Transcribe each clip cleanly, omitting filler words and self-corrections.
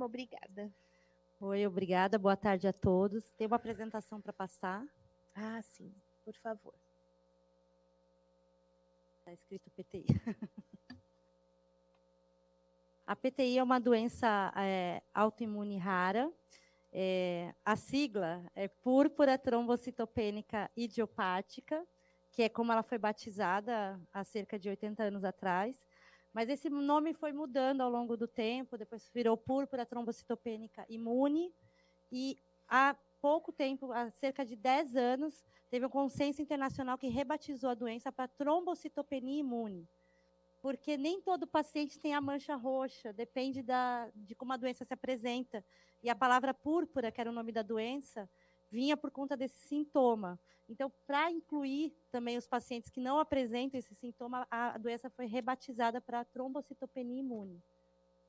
Norma, obrigada. Oi, obrigada. Boa tarde a todos. Tem uma apresentação para passar. Ah, sim, por favor. Está escrito PTI. A PTI é uma doença autoimune rara. A sigla é púrpura trombocitopênica idiopática, que é como ela foi batizada há cerca de 80 anos atrás. Mas esse nome foi mudando ao longo do tempo, depois virou púrpura trombocitopênica imune, e há pouco tempo, há cerca de 10 anos, teve um consenso internacional que rebatizou a doença para trombocitopenia imune, porque nem todo paciente tem a mancha roxa, depende de como a doença se apresenta. E a palavra púrpura, que era o nome da doença, vinha por conta desse sintoma. Então, para incluir também os pacientes que não apresentam esse sintoma, a doença foi rebatizada para trombocitopenia imune.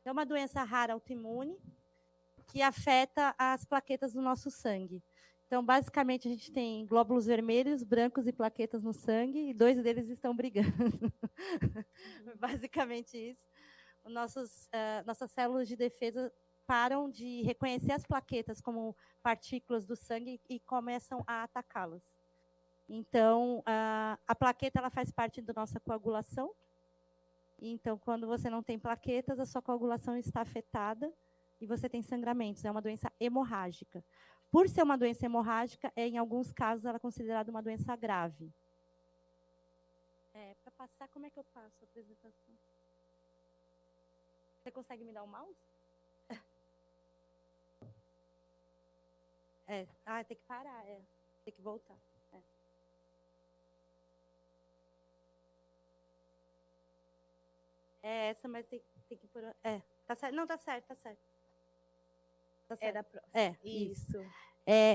É uma doença rara autoimune, que afeta as plaquetas do nosso sangue. Então, basicamente, a gente tem glóbulos vermelhos, brancos e plaquetas no sangue, e 2 deles estão brigando. Basicamente isso. Nossas células de defesa param de reconhecer as plaquetas como partículas do sangue e começam a atacá-las. Então, a plaqueta ela faz parte da nossa coagulação. Então, quando você não tem plaquetas, a sua coagulação está afetada e você tem sangramentos. É uma doença hemorrágica. Por ser uma doença hemorrágica, em alguns casos, ela é considerada uma doença grave. Para passar, como é que eu passo a apresentação? Você consegue me dar o mouse? Tem que parar, tem que voltar. É essa, mas tem que pôr... tá certo. Não, tá certo, tá certo. Tá certo. É da próxima. Isso.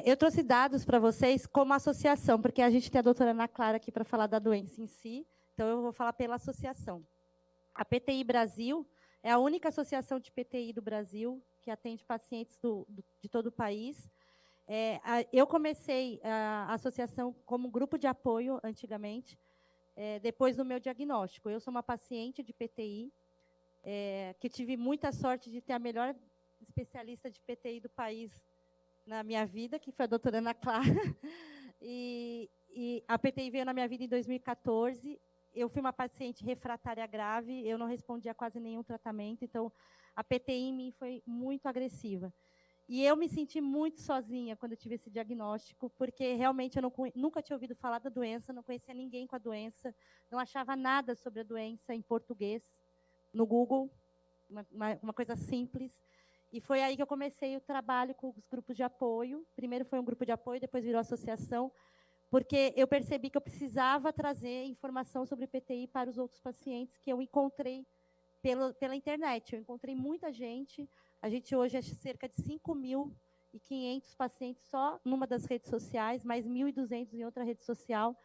Eu trouxe dados para vocês como associação, porque a gente tem a doutora Ana Clara aqui para falar da doença em si, então eu vou falar pela associação. A PTI Brasil é a única associação de PTI do Brasil que atende pacientes de todo o país. Eu comecei a associação como grupo de apoio antigamente, depois do meu diagnóstico. Eu sou uma paciente de PTI, que tive muita sorte de ter a melhor especialista de PTI do país na minha vida, que foi a doutora Ana Clara. E a PTI veio na minha vida em 2014. Eu fui uma paciente refratária grave, eu não respondia a quase nenhum tratamento, então a PTI em mim foi muito agressiva. E eu me senti muito sozinha quando eu tive esse diagnóstico, porque realmente eu nunca tinha ouvido falar da doença, não conhecia ninguém com a doença, não achava nada sobre a doença em português, no Google, uma coisa simples. E foi aí que eu comecei o trabalho com os grupos de apoio. Primeiro foi um grupo de apoio, depois virou associação, porque eu percebi que eu precisava trazer informação sobre PTI para os outros pacientes que eu encontrei pela internet. Eu encontrei muita gente. A gente hoje é cerca de 5.500 pacientes só numa das redes sociais, mais 1.200 em outra rede social.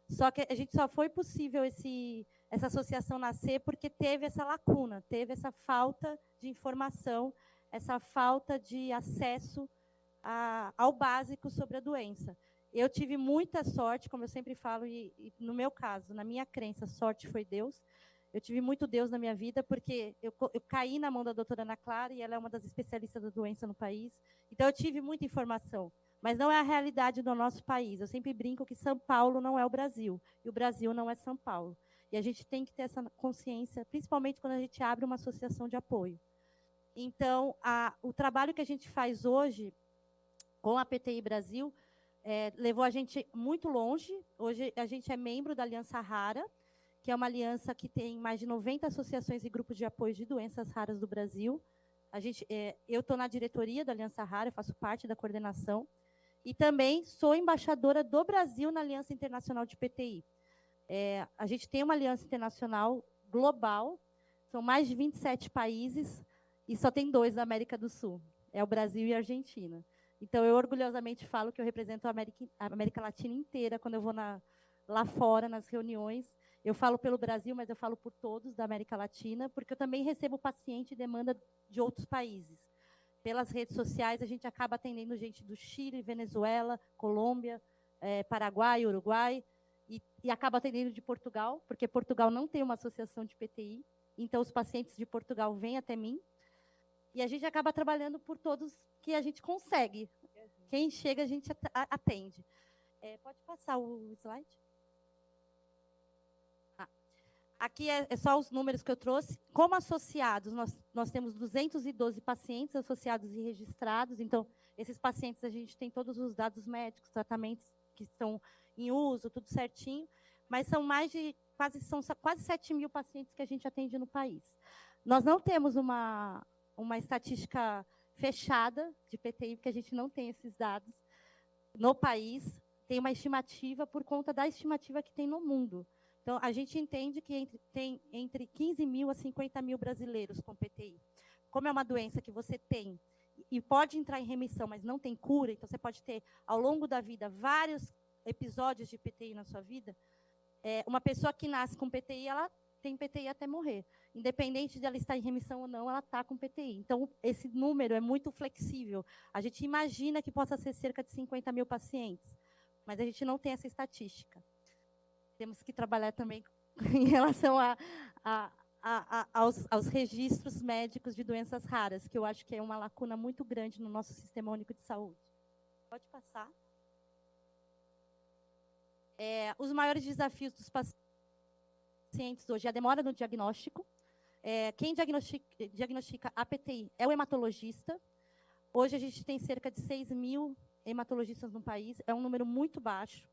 Só que a gente só foi possível essa associação nascer porque teve essa lacuna, teve essa falta de informação, essa falta de acesso ao básico sobre a doença. Eu tive muita sorte, como eu sempre falo, e no meu caso, na minha crença, sorte foi Deus. Eu tive muito Deus na minha vida, porque eu caí na mão da doutora Ana Clara, e ela é uma das especialistas da doença no país. Então, eu tive muita informação. Mas não é a realidade do nosso país. Eu sempre brinco que São Paulo não é o Brasil, e o Brasil não é São Paulo. E a gente tem que ter essa consciência, principalmente quando a gente abre uma associação de apoio. Então, o trabalho que a gente faz hoje com a PTI Brasil levou a gente muito longe. Hoje, a gente é membro da Aliança Rara, que é uma aliança que tem mais de 90 associações e grupos de apoio de doenças raras do Brasil. Eu estou na diretoria da Aliança Rara, eu faço parte da coordenação, e também sou embaixadora do Brasil na Aliança Internacional de PTI. A gente tem uma aliança internacional global, são mais de 27 países, e só tem 2 da América do Sul, é o Brasil e a Argentina. Então, eu orgulhosamente falo que eu represento a América Latina inteira quando eu vou lá fora, nas reuniões. Eu falo pelo Brasil, mas eu falo por todos da América Latina, porque eu também recebo paciente e demanda de outros países. Pelas redes sociais, a gente acaba atendendo gente do Chile, Venezuela, Colômbia, Paraguai, Uruguai, e acaba atendendo de Portugal, porque Portugal não tem uma associação de PTI, então os pacientes de Portugal vêm até mim. E a gente acaba trabalhando por todos que a gente consegue. Quem chega, a gente atende. Pode passar o slide? Aqui é só os números que eu trouxe. Como associados, nós temos 212 pacientes associados e registrados. Então, esses pacientes, a gente tem todos os dados médicos, tratamentos que estão em uso, tudo certinho. Mas são quase 7 mil pacientes que a gente atende no país. Nós não temos uma estatística fechada de PTI, porque a gente não tem esses dados no país. Tem uma estimativa por conta da estimativa que tem no mundo. Então, a gente entende que tem entre 15 mil a 50 mil brasileiros com PTI. Como é uma doença que você tem e pode entrar em remissão, mas não tem cura, então você pode ter, ao longo da vida, vários episódios de PTI na sua vida. Uma pessoa que nasce com PTI, ela tem PTI até morrer. Independente de ela estar em remissão ou não, ela está com PTI. Então, esse número é muito flexível. A gente imagina que possa ser cerca de 50 mil pacientes, mas a gente não tem essa estatística. Temos que trabalhar também em relação aos registros médicos de doenças raras, que eu acho que é uma lacuna muito grande no nosso Sistema Único de Saúde. Pode passar. Os maiores desafios dos pacientes hoje é a demora no diagnóstico. Quem diagnostica a PTI é o hematologista. Hoje a gente tem cerca de 6 mil hematologistas no país, é um número muito baixo.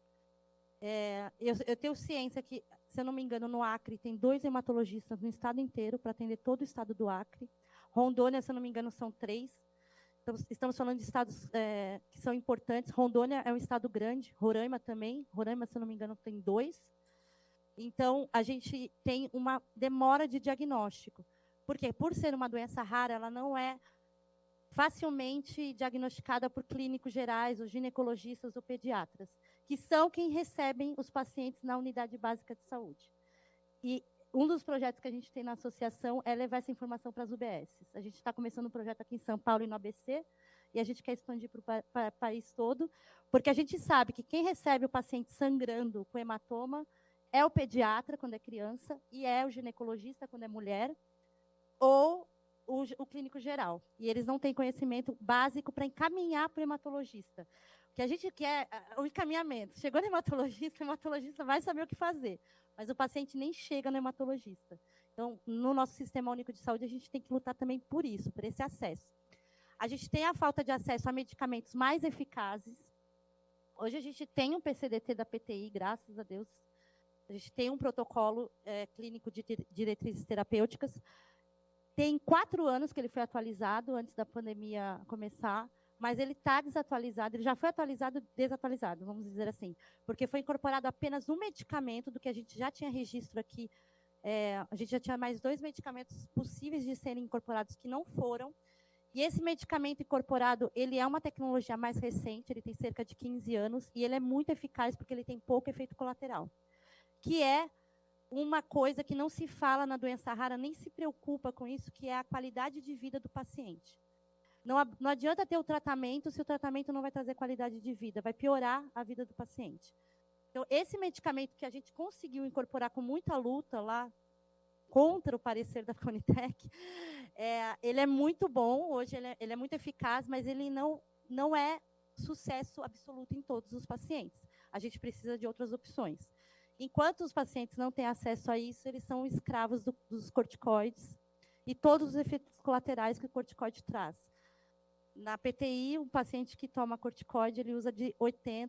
Eu tenho ciência que, se eu não me engano, no Acre tem 2 hematologistas no estado inteiro para atender todo o estado do Acre. Rondônia, se eu não me engano, são 3. Então, estamos falando de estados que são importantes. Rondônia é um estado grande, Roraima também. Roraima, se eu não me engano, tem 2. Então, a gente tem uma demora de diagnóstico. Por quê? Por ser uma doença rara, ela não é facilmente diagnosticada por clínicos gerais, ou ginecologistas ou pediatras, que são quem recebem os pacientes na unidade básica de saúde. E um dos projetos que a gente tem na associação é levar essa informação para as UBSs. A gente está começando um projeto aqui em São Paulo e no ABC, e a gente quer expandir para o país todo, porque a gente sabe que quem recebe o paciente sangrando com hematoma é o pediatra, quando é criança, e é o ginecologista, quando é mulher, ou o clínico geral. E eles não têm conhecimento básico para encaminhar para o hematologista. O que a gente quer é o encaminhamento. Chegou no hematologista, o hematologista vai saber o que fazer, mas o paciente nem chega no hematologista. Então, no nosso Sistema Único de Saúde, a gente tem que lutar também por isso, por esse acesso. A gente tem a falta de acesso a medicamentos mais eficazes. Hoje a gente tem um PCDT da PTI, graças a Deus. A gente tem um protocolo clínico de diretrizes terapêuticas. Tem 4 anos que ele foi atualizado, antes da pandemia começar, mas ele está desatualizado, ele já foi atualizado, desatualizado, vamos dizer assim, porque foi incorporado apenas um medicamento do que a gente já tinha registro aqui. A gente já tinha mais 2 medicamentos possíveis de serem incorporados que não foram. E esse medicamento incorporado, ele é uma tecnologia mais recente, ele tem cerca de 15 anos, e ele é muito eficaz porque ele tem pouco efeito colateral, que é uma coisa que não se fala na doença rara, nem se preocupa com isso, que é a qualidade de vida do paciente. Não adianta ter o tratamento se o tratamento não vai trazer qualidade de vida, vai piorar a vida do paciente. Então, esse medicamento que a gente conseguiu incorporar com muita luta lá, contra o parecer da Conitec, ele é muito bom, hoje ele é muito eficaz, mas ele não é sucesso absoluto em todos os pacientes. A gente precisa de outras opções. Enquanto os pacientes não têm acesso a isso, eles são escravos dos corticoides e todos os efeitos colaterais que o corticoide traz. Na PTI, um paciente que toma corticoide, ele usa de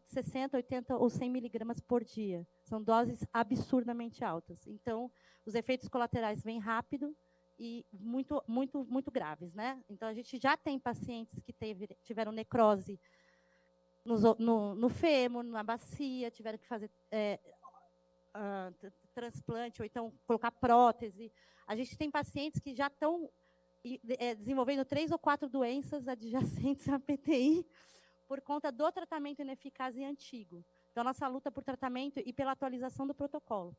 60, 80 ou 100 miligramas por dia. São doses absurdamente altas. Então, os efeitos colaterais vêm rápido e muito, muito, muito graves, né? Então, a gente já tem pacientes que tiveram necrose no fêmur, na bacia, tiveram que fazer transplante, ou então colocar prótese. A gente tem pacientes que já estão desenvolvendo 3 ou 4 doenças adjacentes à PTI por conta do tratamento ineficaz e antigo. Então, nossa luta por tratamento e pela atualização do protocolo.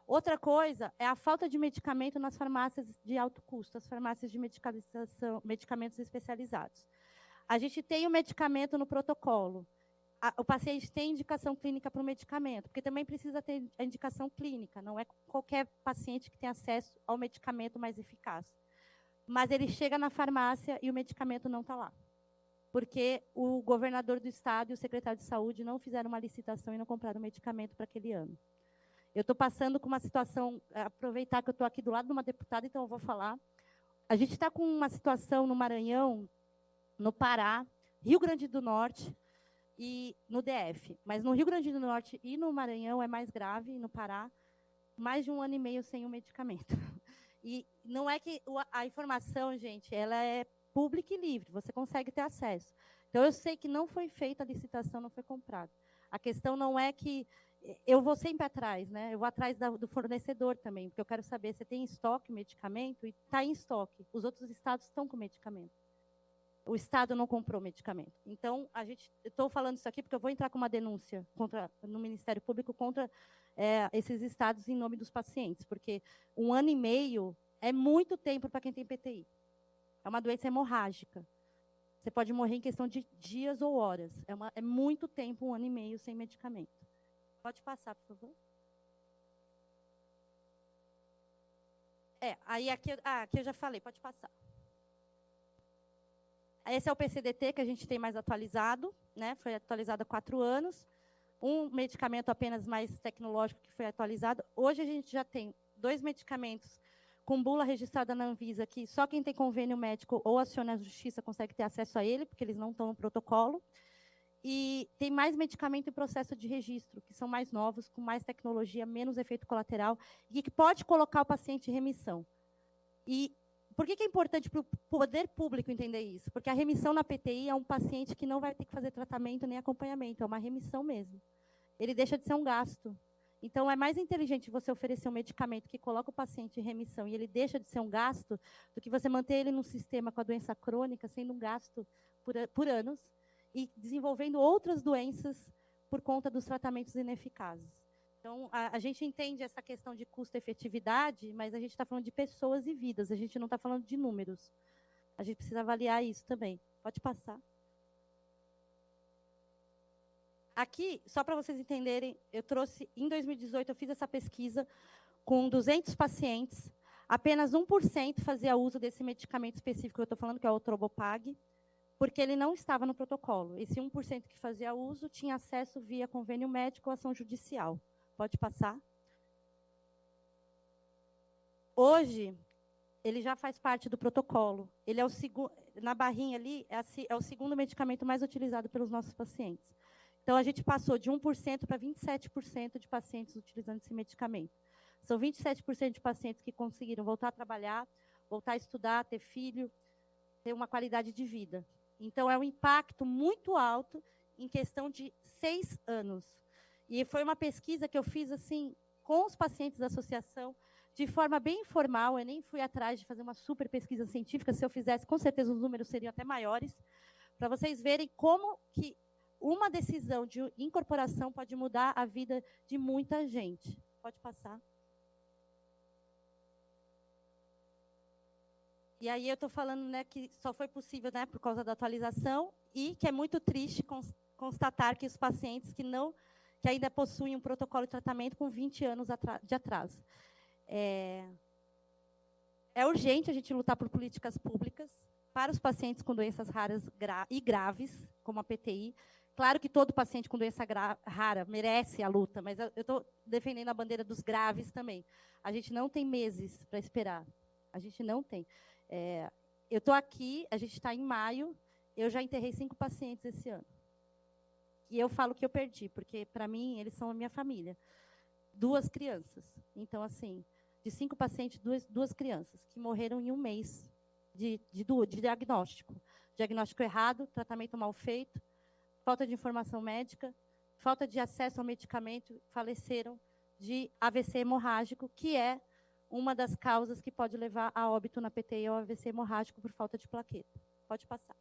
Outra coisa é a falta de medicamento nas farmácias de alto custo, as farmácias de medicamentos especializados. A gente tem o medicamento no protocolo. O paciente tem indicação clínica para o medicamento, porque também precisa ter a indicação clínica, não é qualquer paciente que tem acesso ao medicamento mais eficaz. mas ele chega na farmácia e o medicamento não está lá. Porque o governador do estado e o secretário de saúde não fizeram uma licitação e não compraram o medicamento para aquele ano. Eu estou passando com uma situação, aproveitar que eu estou aqui do lado de uma deputada, então eu vou falar. A gente está com uma situação no Maranhão, no Pará, Rio Grande do Norte e no DF. Mas no Rio Grande do Norte e no Maranhão é mais grave, e no Pará, mais de 1 ano e meio sem o medicamento. E não é que a informação, gente, ela é pública e livre, você consegue ter acesso. Então, eu sei que não foi feita a licitação, não foi comprado. A questão não é que eu vou sempre atrás, né? Eu vou atrás do fornecedor também, porque eu quero saber se tem em estoque medicamento e está em estoque. Os outros estados estão com medicamento. O estado não comprou medicamento. Então, estou falando isso aqui porque eu vou entrar com uma denúncia no Ministério Público contra esses estados em nome dos pacientes, porque 1 ano e meio é muito tempo para quem tem PTI. É uma doença hemorrágica. Você pode morrer em questão de dias ou horas. É muito tempo, 1 ano e meio sem medicamento. Pode passar, por favor. Aqui eu já falei, pode passar. Esse é o PCDT que a gente tem mais atualizado, né? Foi atualizado há 4 anos. Um medicamento apenas mais tecnológico que foi atualizado. Hoje a gente já tem 2 medicamentos com bula registrada na Anvisa, que só quem tem convênio médico ou aciona a justiça consegue ter acesso a ele, porque eles não estão no protocolo. E tem mais medicamento em processo de registro, que são mais novos, com mais tecnologia, menos efeito colateral, e que pode colocar o paciente em remissão. E por que é importante para o poder público entender isso? Porque a remissão na PTI é um paciente que não vai ter que fazer tratamento nem acompanhamento, é uma remissão mesmo. Ele deixa de ser um gasto. Então, é mais inteligente você oferecer um medicamento que coloca o paciente em remissão e ele deixa de ser um gasto, do que você manter ele num sistema com a doença crônica, sendo um gasto por anos, e desenvolvendo outras doenças por conta dos tratamentos ineficazes. Então, a gente entende essa questão de custo-efetividade, mas a gente está falando de pessoas e vidas, a gente não está falando de números. A gente precisa avaliar isso também. Pode passar. Aqui, só para vocês entenderem, eu trouxe, em 2018, eu fiz essa pesquisa com 200 pacientes, apenas 1% fazia uso desse medicamento específico que eu estou falando, que é o Trobopag, porque ele não estava no protocolo. Esse 1% que fazia uso tinha acesso via convênio médico ou ação judicial. Pode passar. Hoje, ele já faz parte do protocolo. Ele é na barrinha ali, é o segundo medicamento mais utilizado pelos nossos pacientes. Então, a gente passou de 1% para 27% de pacientes utilizando esse medicamento. São 27% de pacientes que conseguiram voltar a trabalhar, voltar a estudar, ter filho, ter uma qualidade de vida. Então, é um impacto muito alto em questão de 6 anos. E foi uma pesquisa que eu fiz assim com os pacientes da associação, de forma bem informal. Eu nem fui atrás de fazer uma super pesquisa científica. Se eu fizesse, com certeza os números seriam até maiores, para vocês verem como que uma decisão de incorporação pode mudar a vida de muita gente. Pode passar. E aí eu estou falando, né, que só foi possível, né, por causa da atualização, e que é muito triste constatar que os pacientes que ainda possuem um protocolo de tratamento com 20 anos de atraso. É urgente a gente lutar por políticas públicas para os pacientes com doenças raras e graves, como a PTI. Claro que todo paciente com doença rara merece a luta, mas eu estou defendendo a bandeira dos graves também. A gente não tem meses para esperar. A gente não tem. Eu estou aqui, a gente está em maio, eu já enterrei 5 pacientes esse ano. E eu falo que eu perdi, porque, para mim, eles são a minha família. 2 crianças. Então, assim, de 5 pacientes, 2 crianças, que morreram em 1 mês de diagnóstico. Diagnóstico errado, tratamento mal feito, falta de informação médica, falta de acesso ao medicamento, faleceram de AVC hemorrágico, que é uma das causas que pode levar a óbito na PTI ou AVC hemorrágico por falta de plaqueta. Pode passar.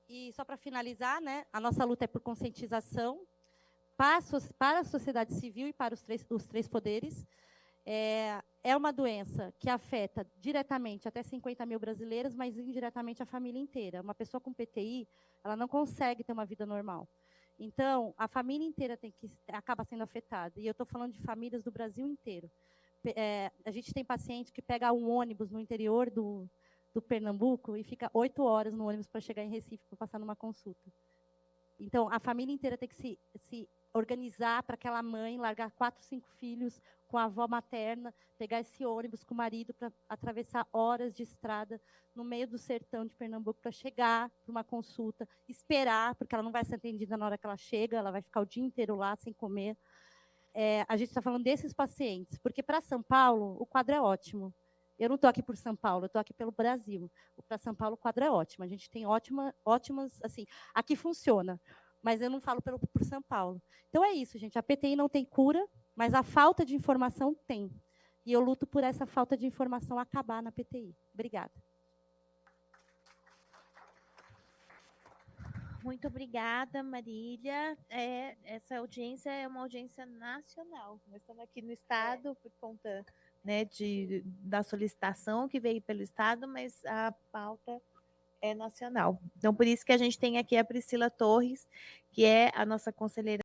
E só para finalizar, né, a nossa luta é por conscientização para a sociedade civil e para os três poderes. É uma doença que afeta diretamente até 50 mil brasileiros, mas indiretamente a família inteira. Uma pessoa com PTI, ela não consegue ter uma vida normal. Então, a família inteira acaba sendo afetada. E eu estou falando de famílias do Brasil inteiro. a gente tem paciente que pega um ônibus no interior do Pernambuco e fica 8 horas no ônibus para chegar em Recife para passar numa consulta. Então, a família inteira tem que se organizar para aquela mãe largar 4, 5 filhos com a avó materna, pegar esse ônibus com o marido para atravessar horas de estrada no meio do sertão de Pernambuco para chegar para uma consulta, esperar, porque ela não vai ser atendida na hora que ela chega, ela vai ficar o dia inteiro lá sem comer. A gente está falando desses pacientes, porque para São Paulo o quadro é ótimo. Eu não estou aqui por São Paulo, eu estou aqui pelo Brasil. Para São Paulo o quadro é ótimo. A gente tem ótimas, assim, aqui funciona, mas eu não falo por São Paulo. Então é isso, gente. A PTI não tem cura, mas a falta de informação tem. E eu luto por essa falta de informação acabar na PTI. Obrigada. Muito obrigada, Marília. Essa audiência é uma audiência nacional. Nós estamos aqui no Estado por conta, né, da solicitação que veio pelo Estado, mas a pauta é nacional. Então, por isso que a gente tem aqui a Priscila Torres, que é a nossa conselheira